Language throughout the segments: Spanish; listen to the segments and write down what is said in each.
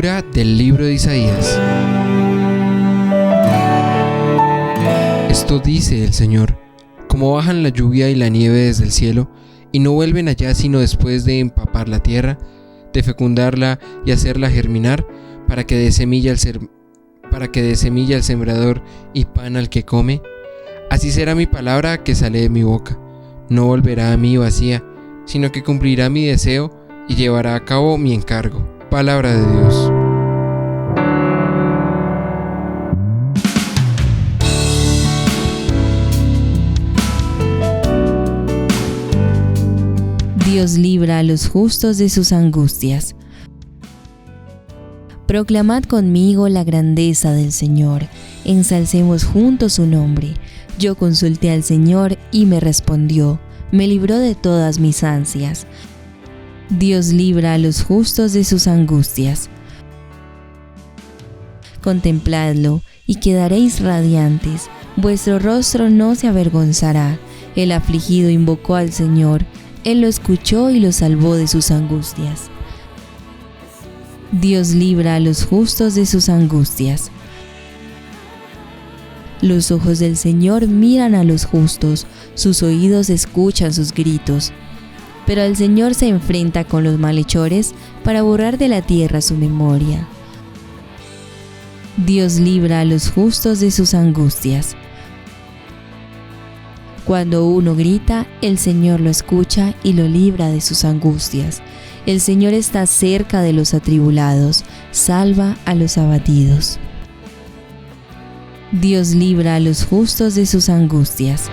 Lectura del libro de Isaías. Esto dice el Señor: como bajan la lluvia y la nieve desde el cielo, y no vuelven allá sino después de empapar la tierra, de fecundarla y hacerla germinar, para que dé semilla al sembrador y pan al que come, así será mi palabra que sale de mi boca. No volverá a mí vacía, sino que cumplirá mi deseo y llevará a cabo mi encargo. Palabra de Dios. Dios libra a los justos de sus angustias. Proclamad conmigo la grandeza del Señor, ensalcemos juntos su nombre. Yo consulté al Señor y me respondió, me libró de todas mis ansias. Dios libra a los justos de sus angustias. Contempladlo y quedaréis radiantes, vuestro rostro no se avergonzará. El afligido invocó al Señor, Él lo escuchó y lo salvó de sus angustias. Dios libra a los justos de sus angustias. Los ojos del Señor miran a los justos, sus oídos escuchan sus gritos. Pero el Señor se enfrenta con los malhechores para borrar de la tierra su memoria. Dios libra a los justos de sus angustias. Cuando uno grita, el Señor lo escucha y lo libra de sus angustias. El Señor está cerca de los atribulados, salva a los abatidos. Dios libra a los justos de sus angustias.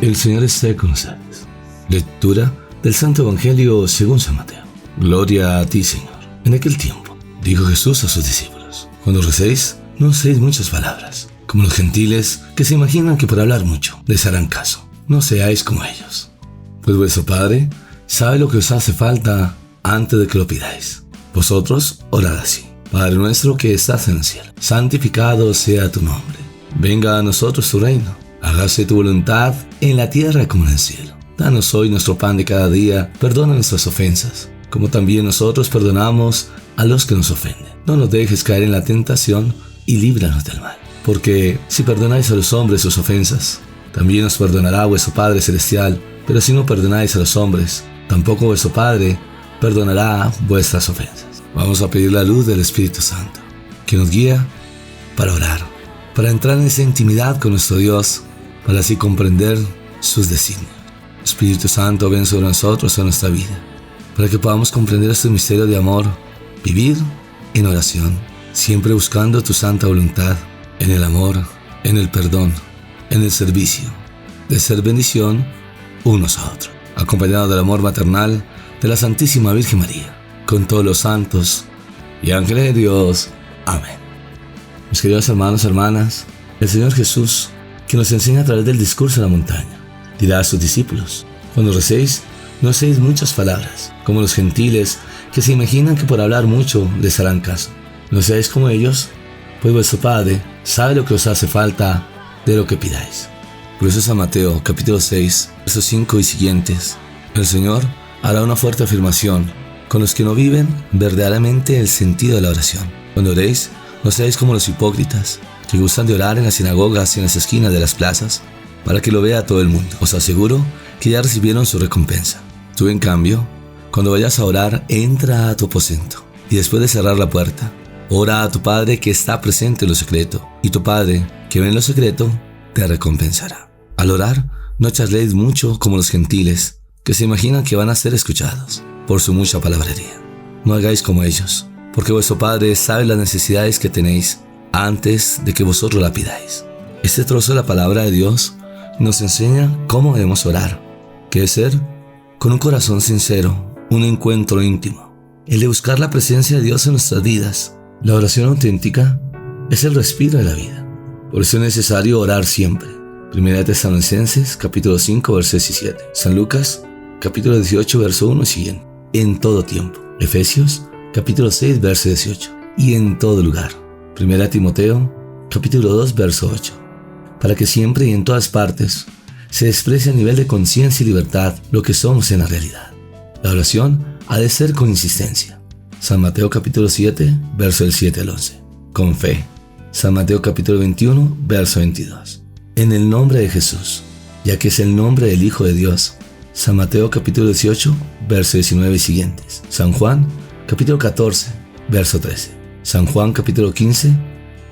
El Señor esté con ustedes. Lectura del Santo Evangelio según San Mateo. Gloria a ti, Señor. En aquel tiempo, dijo Jesús a sus discípulos: cuando recéis, no uséis muchas palabras, como los gentiles que se imaginan que por hablar mucho les harán caso. No seáis como ellos, pues vuestro Padre sabe lo que os hace falta antes de que lo pidáis. Vosotros orad así: Padre nuestro que estás en el cielo, santificado sea tu nombre. Venga a nosotros tu reino. Hágase tu voluntad en la tierra como en el cielo. Danos hoy nuestro pan de cada día. Perdona nuestras ofensas, como también nosotros perdonamos a los que nos ofenden. No nos dejes caer en la tentación y líbranos del mal. Porque si perdonáis a los hombres sus ofensas, también os perdonará vuestro Padre Celestial. Pero si no perdonáis a los hombres, tampoco vuestro Padre perdonará vuestras ofensas. Vamos a pedir la luz del Espíritu Santo, que nos guía para orar, para entrar en esa intimidad con nuestro Dios, para así comprender sus designios. Espíritu Santo, ven sobre nosotros en nuestra vida, para que podamos comprender este misterio de amor, vivir en oración, siempre buscando tu santa voluntad, en el amor, en el perdón, en el servicio, de ser bendición unos a otros, acompañado del amor maternal de la Santísima Virgen María, con todos los santos y ángeles de Dios. Amén. Mis queridos hermanos y hermanas, el Señor Jesús, que nos enseña a través del discurso de la montaña, dirá a sus discípulos: cuando recéis, no uséis muchas palabras, como los gentiles que se imaginan que por hablar mucho les harán caso. No seáis como ellos, pues vuestro Padre sabe lo que os hace falta de lo que pidáis. Por eso San Mateo, capítulo 6, versos 5 y siguientes, el Señor hará una fuerte afirmación con los que no viven verdaderamente el sentido de la oración. Cuando oréis, no seáis como los hipócritas, que gustan de orar en las sinagogas y en las esquinas de las plazas, para que lo vea todo el mundo. Os aseguro que ya recibieron su recompensa. Tú, en cambio, cuando vayas a orar, entra a tu aposento, y después de cerrar la puerta, ora a tu Padre que está presente en lo secreto, y tu Padre, que ve en lo secreto, te recompensará. Al orar, no charléis mucho como los gentiles, que se imaginan que van a ser escuchados por su mucha palabrería. No hagáis como ellos, porque vuestro Padre sabe las necesidades que tenéis antes de que vosotros la pidáis. Este trozo de la palabra de Dios nos enseña cómo debemos orar, que es ser con un corazón sincero, un encuentro íntimo, el de buscar la presencia de Dios en nuestras vidas. La oración auténtica es el respiro de la vida. Por eso es necesario orar siempre. Primera de Tesalonicenses, capítulo 5, verso 17. San Lucas, capítulo 18, verso 1 y siguiente. En todo tiempo. Efesios, capítulo 6, verso 18. Y en todo lugar. Primera de Timoteo, capítulo 2, verso 8. Para que siempre y en todas partes se exprese a nivel de conciencia y libertad lo que somos en la realidad. La oración ha de ser con insistencia. San Mateo capítulo 7, verso del 7 al 11. Con fe. San Mateo capítulo 21, verso 22. En el nombre de Jesús, ya que es el nombre del Hijo de Dios. San Mateo capítulo 18, verso 19 y siguientes. San Juan capítulo 14, verso 13. San Juan capítulo 15,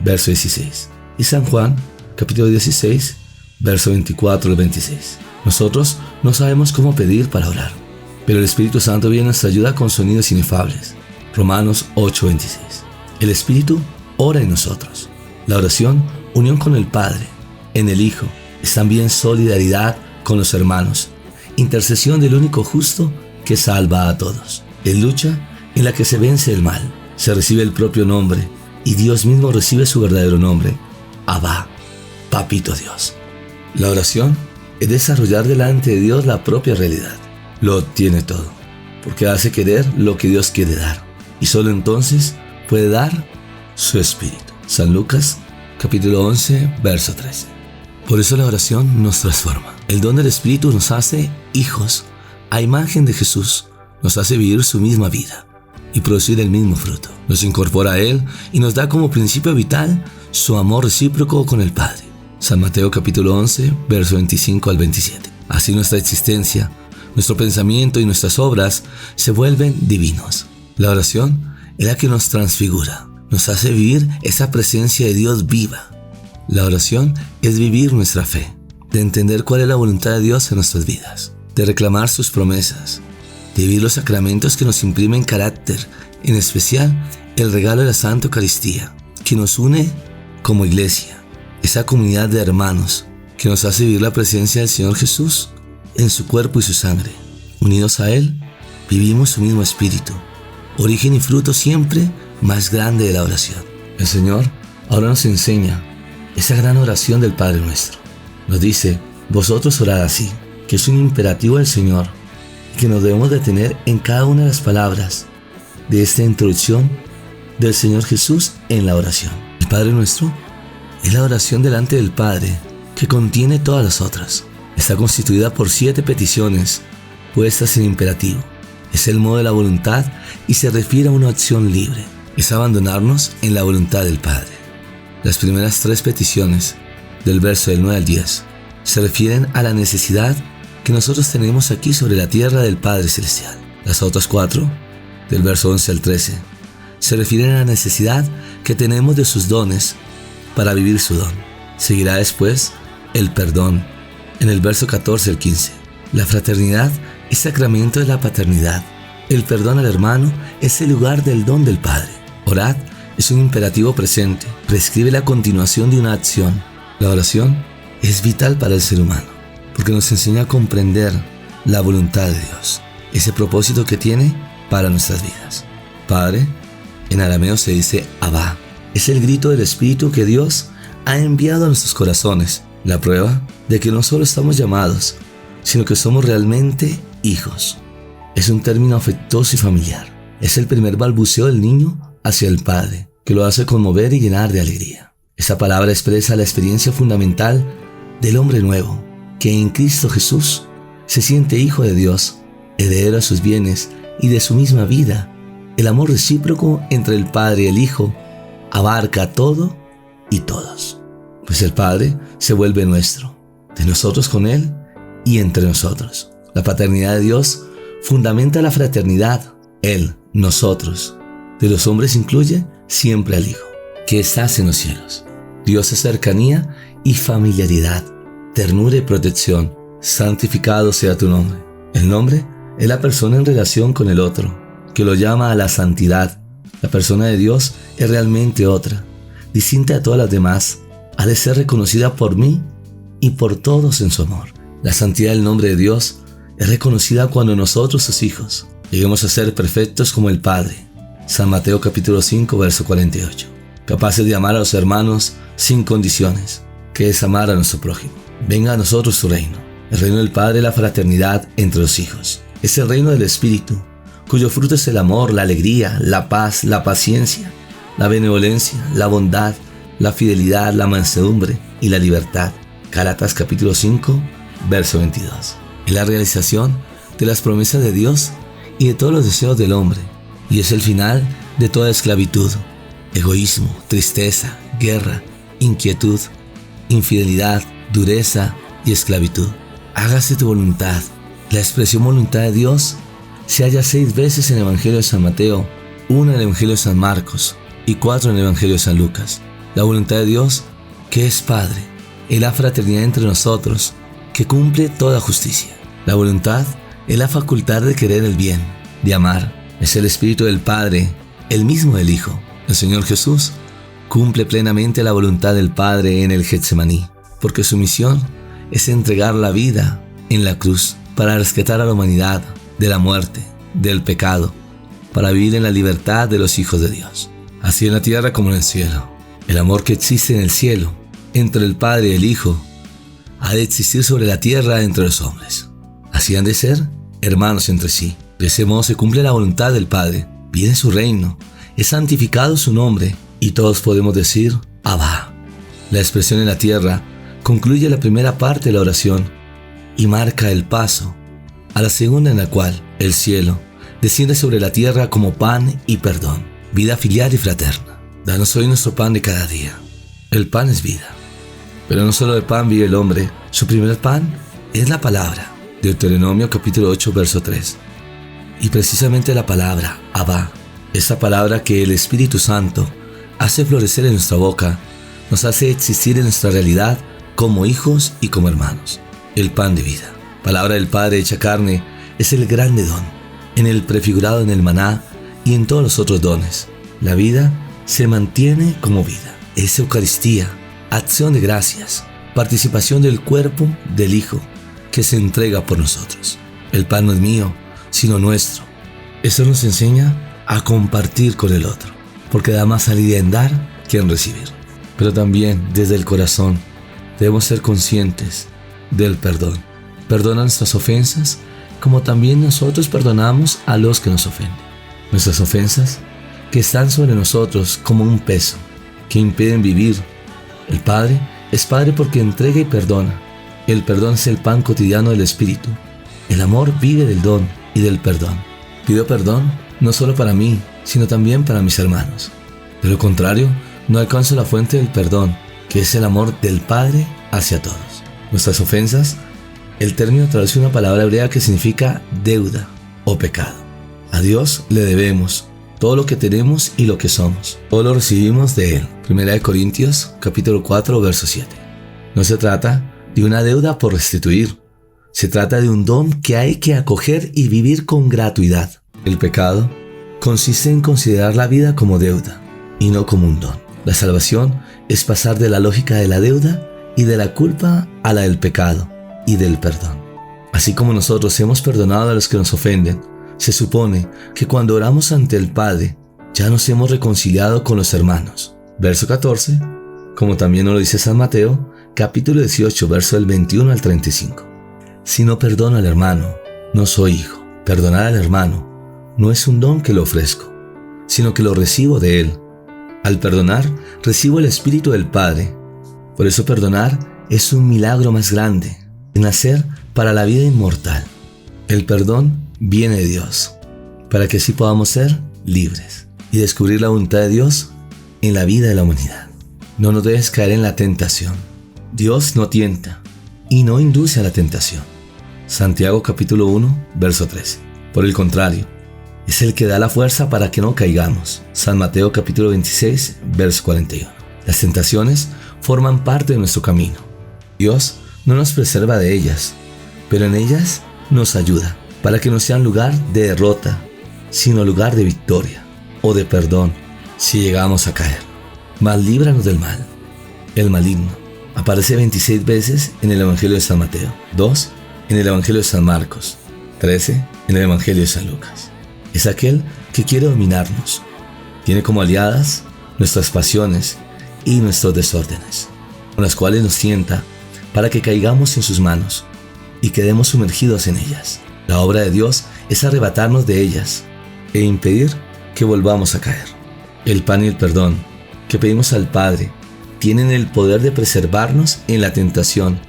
verso 16. Y San Juan capítulo 16, verso 24 al 26. Nosotros no sabemos cómo pedir para orar, pero el Espíritu Santo viene a nuestra ayuda con sonidos inefables. Romanos 8, 26. El Espíritu ora en nosotros. La oración, unión con el Padre, en el Hijo, es también solidaridad con los hermanos, intercesión del único justo que salva a todos. Es lucha en la que se vence el mal, se recibe el propio nombre y Dios mismo recibe su verdadero nombre, Abba, Papito Dios. La oración es desarrollar delante de Dios la propia realidad. Lo tiene todo, porque hace querer lo que Dios quiere dar, y solo entonces puede dar su Espíritu. San Lucas, capítulo 11, verso 13. Por eso la oración nos transforma. El don del Espíritu nos hace hijos a imagen de Jesús, nos hace vivir su misma vida y producir el mismo fruto. Nos incorpora a Él y nos da como principio vital su amor recíproco con el Padre. San Mateo capítulo 11, verso 25 al 27. Así nuestra existencia, nuestro pensamiento y nuestras obras se vuelven divinos. La oración es la que nos transfigura, nos hace vivir esa presencia de Dios viva. La oración es vivir nuestra fe, de entender cuál es la voluntad de Dios en nuestras vidas, de reclamar sus promesas, de vivir los sacramentos que nos imprimen carácter, en especial el regalo de la Santa Eucaristía, que nos une como iglesia, esa comunidad de hermanos que nos hace vivir la presencia del Señor Jesús en su cuerpo y su sangre. Unidos a Él, vivimos su mismo espíritu, origen y fruto siempre más grande de la oración. El Señor ahora nos enseña esa gran oración del Padre Nuestro. Nos dice, vosotros orad así, que es un imperativo del Señor, que nos debemos de tener en cada una de las palabras de esta introducción del Señor Jesús en la oración. El Padre Nuestro es la oración delante del Padre, que contiene todas las otras. Está constituida por 7 peticiones puestas en imperativo. Es el modo de la voluntad y se refiere a una acción libre. Es abandonarnos en la voluntad del Padre. Las primeras 3 peticiones, del verso del 9 al 10, se refieren a la necesidad que nosotros tenemos aquí sobre la tierra del Padre Celestial. Las otras 4, del verso 11 al 13, se refieren a la necesidad que tenemos de sus dones para vivir su don. Seguirá después el perdón, en el verso 14 al 15. La fraternidad es sacramento de la paternidad. El perdón al hermano es el lugar del don del Padre. Orad es un imperativo presente, prescribe la continuación de una acción. La oración es vital para el ser humano, porque nos enseña a comprender la voluntad de Dios, ese propósito que tiene para nuestras vidas. Padre, en arameo se dice Abba, es el grito del Espíritu que Dios ha enviado a nuestros corazones, la prueba de que no solo estamos llamados, sino que somos realmente hijos. Es un término afectuoso y familiar. Es el primer balbuceo del niño hacia el Padre, que lo hace conmover y llenar de alegría. Esa palabra expresa la experiencia fundamental del hombre nuevo, que en Cristo Jesús se siente hijo de Dios, heredero de sus bienes y de su misma vida. El amor recíproco entre el Padre y el Hijo abarca todo y todos, pues el Padre se vuelve nuestro, de nosotros con Él y entre nosotros. La paternidad de Dios fundamenta la fraternidad, Él, nosotros. De los hombres incluye siempre al Hijo, que estás en los cielos. Dios es cercanía y familiaridad, ternura y protección. Santificado sea tu nombre. El nombre es la persona en relación con el otro, que lo llama a la santidad. La persona de Dios es realmente otra, distinta a todas las demás. Ha de ser reconocida por mí y por todos en su amor. La santidad del nombre de Dios es reconocida cuando nosotros, sus hijos, lleguemos a ser perfectos como el Padre. San Mateo capítulo 5, verso 48. Capaces de amar a los hermanos sin condiciones, que es amar a nuestro prójimo. Venga a nosotros tu reino. El reino del Padre es la fraternidad entre los hijos. Es el reino del Espíritu, cuyo fruto es el amor, la alegría, la paz, la paciencia, la benevolencia, la bondad, la fidelidad, la mansedumbre y la libertad. Gálatas capítulo 5, verso 22. Es la realización de las promesas de Dios y de todos los deseos del hombre, y es el final de toda esclavitud, egoísmo, tristeza, guerra, inquietud, infidelidad, dureza y esclavitud. Hágase tu voluntad. La expresión voluntad de Dios se halla 6 veces en el Evangelio de San Mateo, 1 en el Evangelio de San Marcos y 4 en el Evangelio de San Lucas. La voluntad de Dios, que es Padre, es la fraternidad entre nosotros, que cumple toda justicia. La voluntad es la facultad de querer el bien, de amar. Es el Espíritu del Padre, el mismo del Hijo. El Señor Jesús cumple plenamente la voluntad del Padre en el Getsemaní, porque su misión es entregar la vida en la cruz para rescatar a la humanidad de la muerte, del pecado, para vivir en la libertad de los hijos de Dios. Así en la tierra como en el cielo. El amor que existe en el cielo, entre el Padre y el Hijo, ha de existir sobre la tierra entre los hombres. Así han de ser hermanos entre sí. De ese modo se cumple la voluntad del Padre. Viene su reino, es santificado su nombre, y todos podemos decir, Abba. La expresión en la tierra concluye la primera parte de la oración y marca el paso a la segunda, en la cual el cielo desciende sobre la tierra como pan y perdón, vida filial y fraterna. Danos hoy nuestro pan de cada día. El pan es vida. Pero no solo de pan vive el hombre, su primer pan es la palabra. Deuteronomio capítulo 8, verso 3. Y precisamente la palabra, Abba, esa palabra que el Espíritu Santo hace florecer en nuestra boca, nos hace existir en nuestra realidad como hijos y como hermanos. El pan de vida, palabra del Padre hecha carne, es el grande don, en el prefigurado en el maná y en todos los otros dones. La vida se mantiene como vida. Es Eucaristía, acción de gracias, participación del cuerpo del Hijo que se entrega por nosotros. El pan no es mío, sino nuestro. Eso nos enseña a compartir con el otro, porque da más salida en dar que en recibir. Pero también desde el corazón debemos ser conscientes del perdón. Perdona nuestras ofensas, como también nosotros perdonamos a los que nos ofenden. Nuestras ofensas que están sobre nosotros como un peso, que impiden vivir. El Padre es Padre porque entrega y perdona. El perdón es el pan cotidiano del Espíritu. El amor vive del don y del perdón. Pido perdón no solo para mí, sino también para mis hermanos. De lo contrario, no alcanzo la fuente del perdón, que es el amor del Padre hacia todos. Nuestras ofensas, el término traduce una palabra hebrea que significa deuda o pecado. A Dios le debemos todo lo que tenemos y lo que somos. Todo lo recibimos de Él. 1 Corintios capítulo 4, verso 7. No se trata de una deuda por restituir. Se trata de un don que hay que acoger y vivir con gratuidad. El pecado consiste en considerar la vida como deuda y no como un don. La salvación es pasar de la lógica de la deuda y de la culpa a la del pecado y del perdón. Así como nosotros hemos perdonado a los que nos ofenden, se supone que cuando oramos ante el Padre, ya nos hemos reconciliado con los hermanos. Verso 14, como también nos lo dice San Mateo, capítulo 18, verso del 21 al 35. Si no perdono al hermano, no soy hijo. Perdonar al hermano no es un don que lo ofrezco, sino que lo recibo de él. Al perdonar, recibo el Espíritu del Padre. Por eso perdonar es un milagro más grande, nacer para la vida inmortal. El perdón viene de Dios, para que así podamos ser libres y descubrir la voluntad de Dios en la vida de la humanidad. No nos dejes caer en la tentación. Dios no tienta y no induce a la tentación. Santiago capítulo 1, verso 13. Por el contrario, es el que da la fuerza para que no caigamos. San Mateo capítulo 26, verso 41. Las tentaciones forman parte de nuestro camino. Dios no nos preserva de ellas, pero en ellas nos ayuda, para que no sean lugar de derrota, sino lugar de victoria o de perdón si llegamos a caer. Mas líbranos del mal. El maligno aparece 26 veces en el Evangelio de San Mateo, 2 en el Evangelio de San Marcos, 13 en el Evangelio de San Lucas. Es aquel que quiere dominarnos. Tiene como aliadas nuestras pasiones y nuestros desórdenes, con las cuales nos tienta para que caigamos en sus manos y quedemos sumergidos en ellas. La obra de Dios es arrebatarnos de ellas e impedir que volvamos a caer. El pan y el perdón que pedimos al Padre tienen el poder de preservarnos en la tentación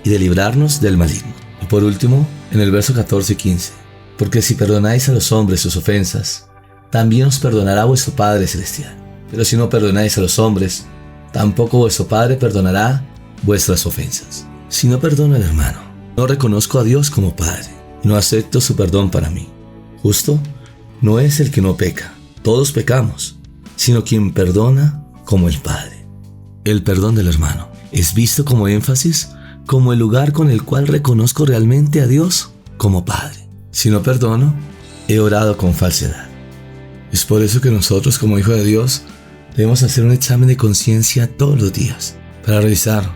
y de librarnos del maligno. Y por último, en el verso 14 y 15, Porque si perdonáis a los hombres sus ofensas, también os perdonará vuestro Padre Celestial. Pero si no perdonáis a los hombres, tampoco vuestro Padre perdonará vuestras ofensas. Si no perdono al hermano, no reconozco a Dios como Padre, no acepto su perdón para mí. Justo no es el que no peca, todos pecamos, sino quien perdona como el Padre. El perdón del hermano es visto como énfasis, como el lugar con el cual reconozco realmente a Dios como Padre. Si no perdono, he orado con falsedad. Es por eso que nosotros, como hijos de Dios, debemos hacer un examen de conciencia todos los días para revisar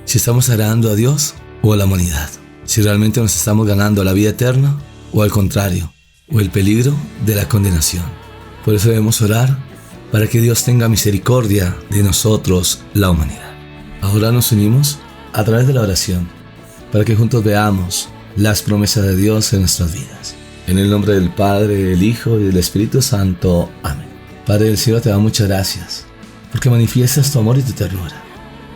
si estamos agradando a Dios o a la humanidad, si realmente nos estamos ganando la vida eterna o al contrario, o el peligro de la condenación. Por eso debemos orar para que Dios tenga misericordia de nosotros, la humanidad. Ahora nos unimos a través de la oración para que juntos veamos las promesas de Dios en nuestras vidas. En el nombre del Padre, del Hijo y del Espíritu Santo. Amén. Padre del cielo, te damos muchas gracias porque manifiestas tu amor y tu ternura.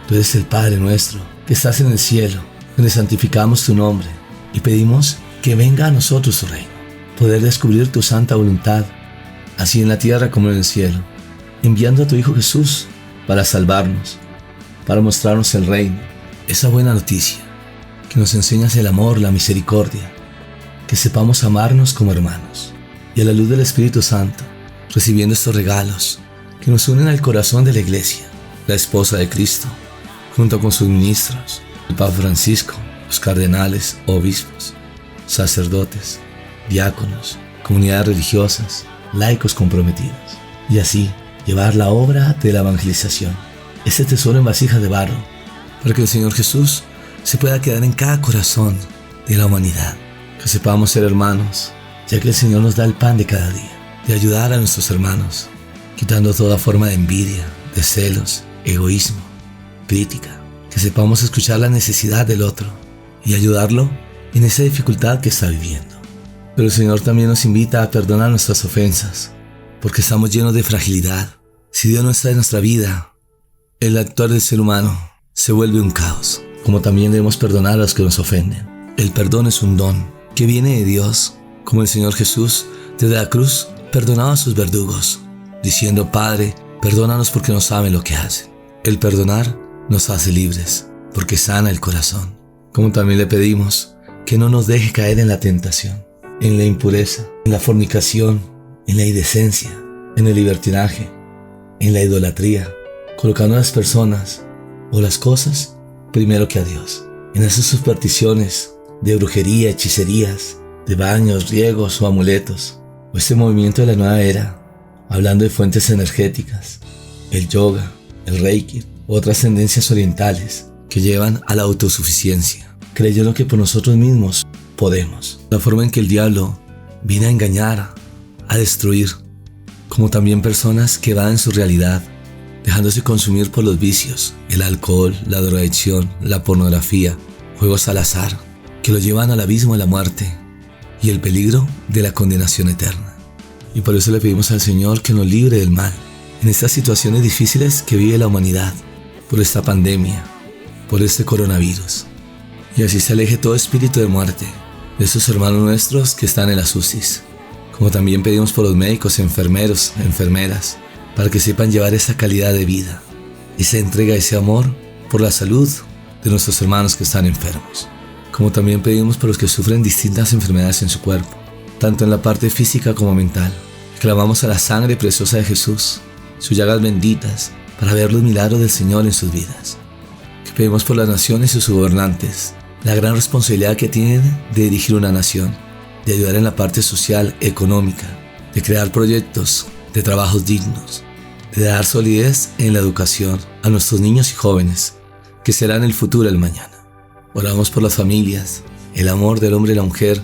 Tú eres el Padre nuestro que estás en el cielo, donde santificamos tu nombre y pedimos que venga a nosotros tu reino, poder descubrir tu santa voluntad, así en la tierra como en el cielo, enviando a tu Hijo Jesús para salvarnos, para mostrarnos el reino, esa buena noticia, que nos enseñas el amor, la misericordia, que sepamos amarnos como hermanos, y a la luz del Espíritu Santo, recibiendo estos regalos que nos unen al corazón de la Iglesia, la esposa de Cristo, junto con sus ministros, el Papa Francisco, los cardenales, obispos, sacerdotes, diáconos, comunidades religiosas, laicos comprometidos, y así llevar la obra de la evangelización, este tesoro en vasijas de barro, para que el Señor Jesús se pueda quedar en cada corazón de la humanidad, que sepamos ser hermanos, ya que el Señor nos da el pan de cada día, de ayudar a nuestros hermanos, quitando toda forma de envidia, de celos, egoísmo, crítica, que sepamos escuchar la necesidad del otro y ayudarlo en esa dificultad que está viviendo. Pero el Señor también nos invita a perdonar nuestras ofensas, porque estamos llenos de fragilidad. Si Dios no está en nuestra vida, el actuar del ser humano se vuelve un caos, como también debemos perdonar a los que nos ofenden. El perdón es un don que viene de Dios, como el Señor Jesús desde la cruz perdonaba a sus verdugos, diciendo: Padre, perdónanos porque no saben lo que hacen. El perdonar nos hace libres, porque sana el corazón. Como también le pedimos que no nos deje caer en la tentación, en la impureza, en la fornicación, en la indecencia, en el libertinaje, en la idolatría, colocando a las personas o las cosas primero que a Dios, en esas supersticiones de brujería, hechicerías, de baños, riegos o amuletos, o este movimiento de la nueva era, hablando de fuentes energéticas, el yoga, el reiki, otras tendencias orientales que llevan a la autosuficiencia, creyendo que por nosotros mismos podemos. La forma en que el diablo viene a engañar, a destruir, como también personas que van en su realidad, dejándose consumir por los vicios, el alcohol, la drogadicción, la pornografía, juegos al azar, que lo llevan al abismo de la muerte y el peligro de la condenación eterna. Y por eso le pedimos al Señor que nos libre del mal, en estas situaciones difíciles que vive la humanidad, por esta pandemia, por este coronavirus. Y así se aleje todo espíritu de muerte de esos hermanos nuestros que están en las UCIs. Como también pedimos por los médicos, enfermeros, enfermeras, para que sepan llevar esa calidad de vida, esa entrega, ese amor por la salud de nuestros hermanos que están enfermos. Como también pedimos por los que sufren distintas enfermedades en su cuerpo, tanto en la parte física como mental. Clamamos a la sangre preciosa de Jesús, sus llagas benditas, para ver los milagros del Señor en sus vidas. Que pedimos por las naciones y sus gobernantes, la gran responsabilidad que tienen de dirigir una nación, de ayudar en la parte social, económica, de crear proyectos, de trabajos dignos, de dar solidez en la educación a nuestros niños y jóvenes, que serán el futuro del mañana. Oramos por las familias, el amor del hombre y la mujer,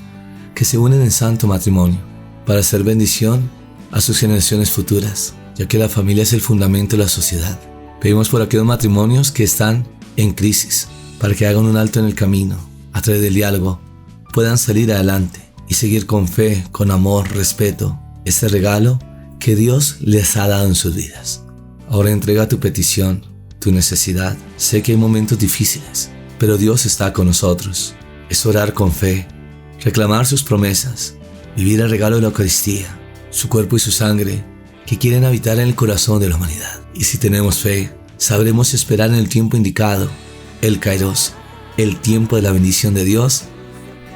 que se unen en santo matrimonio, para hacer bendición a sus generaciones futuras, ya que la familia es el fundamento de la sociedad. Pedimos por aquellos matrimonios que están en crisis, para que hagan un alto en el camino, a través del diálogo, puedan salir adelante y seguir con fe, con amor, respeto, este regalo que Dios les ha dado en sus vidas. Ahora entrega tu petición, tu necesidad. Sé que hay momentos difíciles, pero Dios está con nosotros. Es orar con fe, reclamar sus promesas vivir el regalo de la Eucaristía, su cuerpo y su sangre, que quieren habitar en el corazón de la humanidad. Y si tenemos fe, sabremos esperar en el tiempo indicado, el Kairos, el tiempo de la bendición de Dios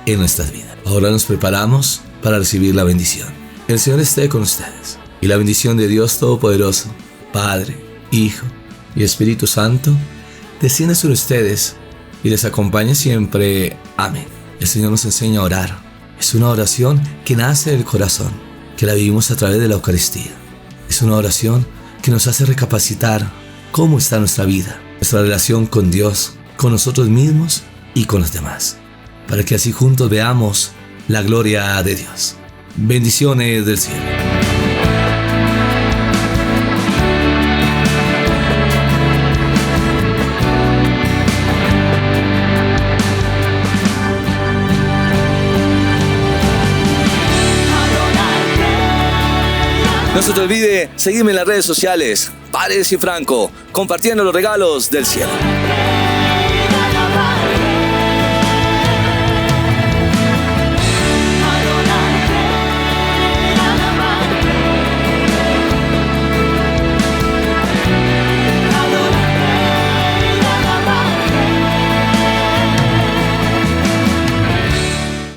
en nuestras vidas. Ahora nos preparamos para recibir la bendición. El Señor esté con ustedes, y la bendición de Dios Todopoderoso, Padre, Hijo y Espíritu Santo, descienda sobre ustedes y les acompañe siempre. Amén. El Señor nos enseña a orar. Es una oración que nace del corazón, que la vivimos a través de la Eucaristía. Es una oración que nos hace recapacitar cómo está nuestra vida, nuestra relación con Dios, con nosotros mismos y con los demás, para que así juntos veamos la gloria de Dios. Bendiciones del cielo. No se te olvide seguirme en las redes sociales, Paredes y Franco, compartiendo los regalos del cielo.